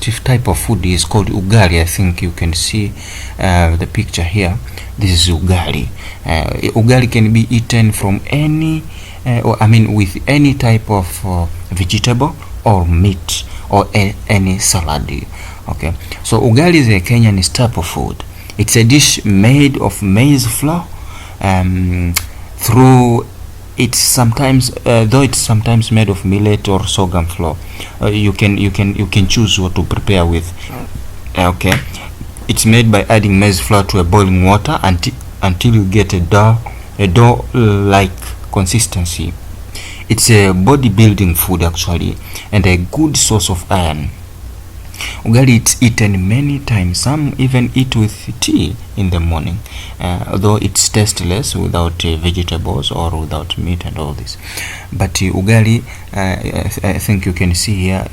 first type of food is called ugali. I think you can see the picture here. This is ugali. Ugali can be eaten from any with any type of vegetable or meat or any salad. Okay, so ugali is a Kenyan staple food. It's a dish made of maize flour. Though it's sometimes made of millet or sorghum flour. You can choose what to prepare with. Okay, it's made by adding maize flour to a boiling water until you get a dough like consistency. It's a bodybuilding food actually, and a good source of iron. Ugali it's eaten many times. Some even eat with tea in the morning, though it's tasteless without vegetables or without meat and all this. But ugali, I think you can see here,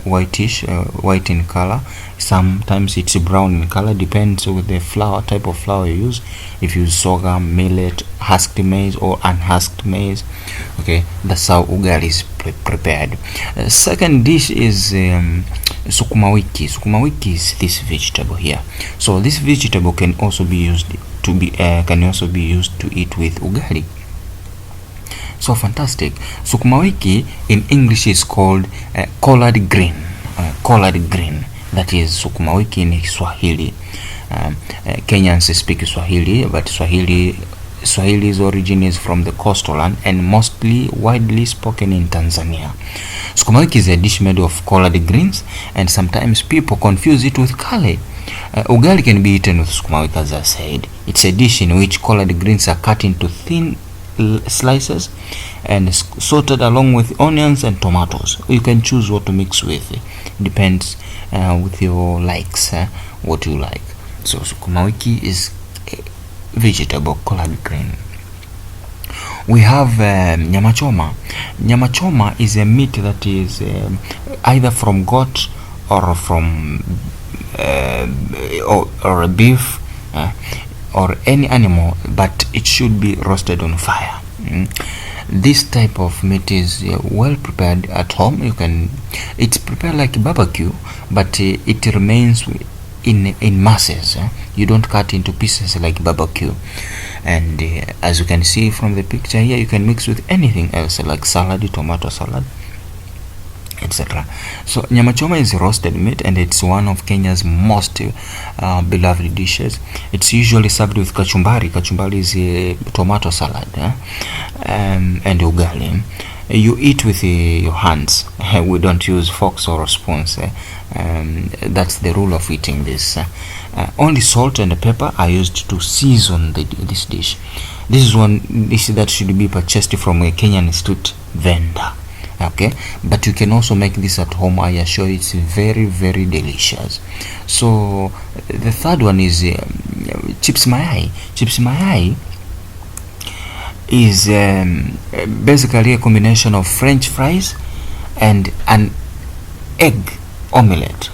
whitish, white in color. Sometimes it's brown in color, depends with the flour, type of flour you use. If you use sorghum, millet, husked maize or unhusked maize. Okay, that's how ugali is prepared. Second dish is sukuma wiki. Sukuma wiki is this vegetable here. So this vegetable can also be used to eat with ugali. So fantastic. Sukuma wiki in English is called collard green. Collard green. That is sukuma wiki in Swahili. Kenyans speak Swahili, but Swahili's origin is from the coastal land and mostly widely spoken in Tanzania. Sukuma wiki is a dish made of collard greens, and sometimes people confuse it with kale. Ugali can be eaten with sukuma wiki, as I said. It's a dish in which collard greens are cut into thin slices and sorted along with onions and tomatoes. You can choose what to mix with. Depends with your likes, what you like. So sukuma wiki is vegetable collard green. We have nyama choma. Nyama choma is a meat that is either from goat or from or a beef or any animal, but it should be roasted on fire. This type of meat is well prepared at home. It's prepared like barbecue, but it remains in masses. You don't cut into pieces like barbecue. And as you can see from the picture here, you can mix with anything else like salad, tomato salad, etc. So nyama choma is roasted meat, and it's one of Kenya's most beloved dishes. It's usually served with kachumbari. Kachumbari is a tomato salad, and ugali. You eat with your hands. We don't use forks or spoons. That's the rule of eating this. Only salt and pepper are used to season this dish. This is one dish that should be purchased from a Kenyan street vendor. Okay, but you can also make this at home. I assure you, it's very, very delicious. So the third one is chips mayai. Chips mayai is basically a combination of French fries and an egg omelette.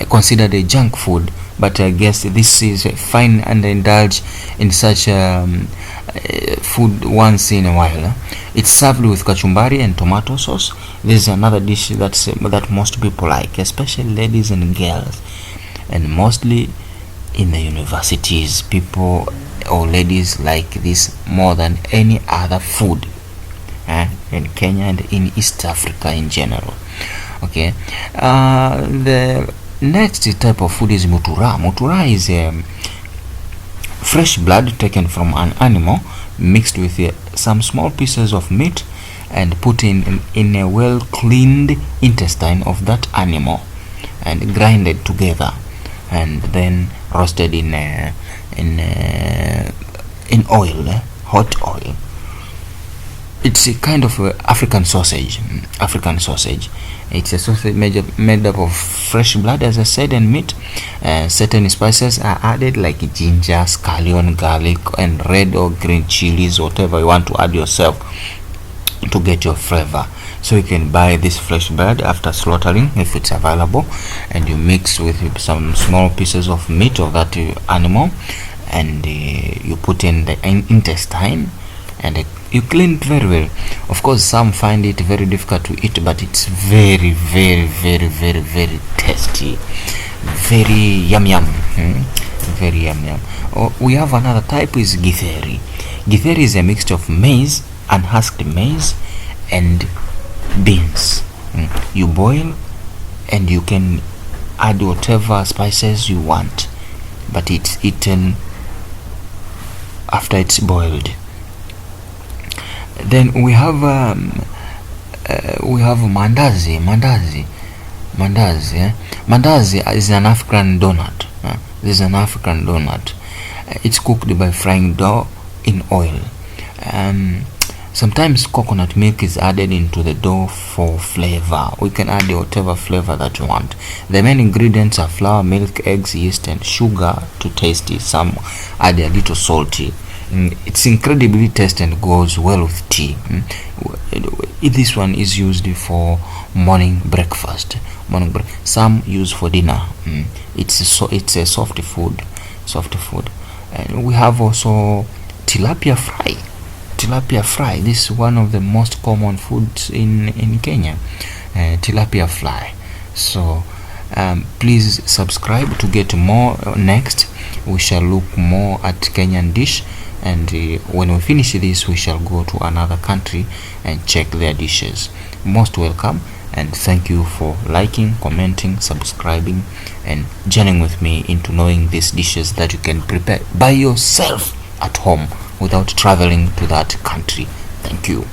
Considered a junk food, but I guess this is fine and indulge in such food once in a while. It's served with kachumbari and tomato sauce. This is another dish that most people like, especially ladies and girls, and mostly in the universities. People or ladies like this more than any other food in Kenya and in East Africa in general. Okay, the next type of food is mutura. Mutura is fresh blood taken from an animal, mixed with some small pieces of meat and put in a well cleaned intestine of that animal and grinded together and then roasted in oil, hot oil. It's a kind of African sausage. It's a sausage made up of fresh blood, as I said, and meat. Certain spices are added like ginger, scallion, garlic, and red or green chilies, whatever you want to add yourself to get your flavor. So you can buy this fresh blood after slaughtering if it's available, and you mix with some small pieces of meat of that animal, and you put in the intestine and you clean it very well. Of course, some find it very difficult to eat, but it's very, very, very, very, very tasty, very yum yum, very yum yum. We have another type is githeri. Githeri is a mixture of maize, unhusked maize, and beans. You boil, and you can add whatever spices you want, but it's eaten after it's boiled. Then we have mandazi. Mandazi is an African donut. This is an African donut. It's cooked by frying dough in oil. Sometimes coconut milk is added into the dough for flavor. We can add whatever flavor that you want. The main ingredients are flour, milk, eggs, yeast, and sugar to taste it. Some add a little salty. It's incredibly tasty and goes well with tea. This one is used for morning breakfast. Some use for dinner. It's a soft food. And we have also tilapia fry. This is one of the most common foods in Kenya. Tilapia fry. So please subscribe to get more. Next we shall look more at Kenyan dish, and when we finish this we shall go to another country and check their dishes. Most welcome, and thank you for liking, commenting, subscribing, and joining with me into knowing these dishes that you can prepare by yourself at home without traveling to that country. Thank you.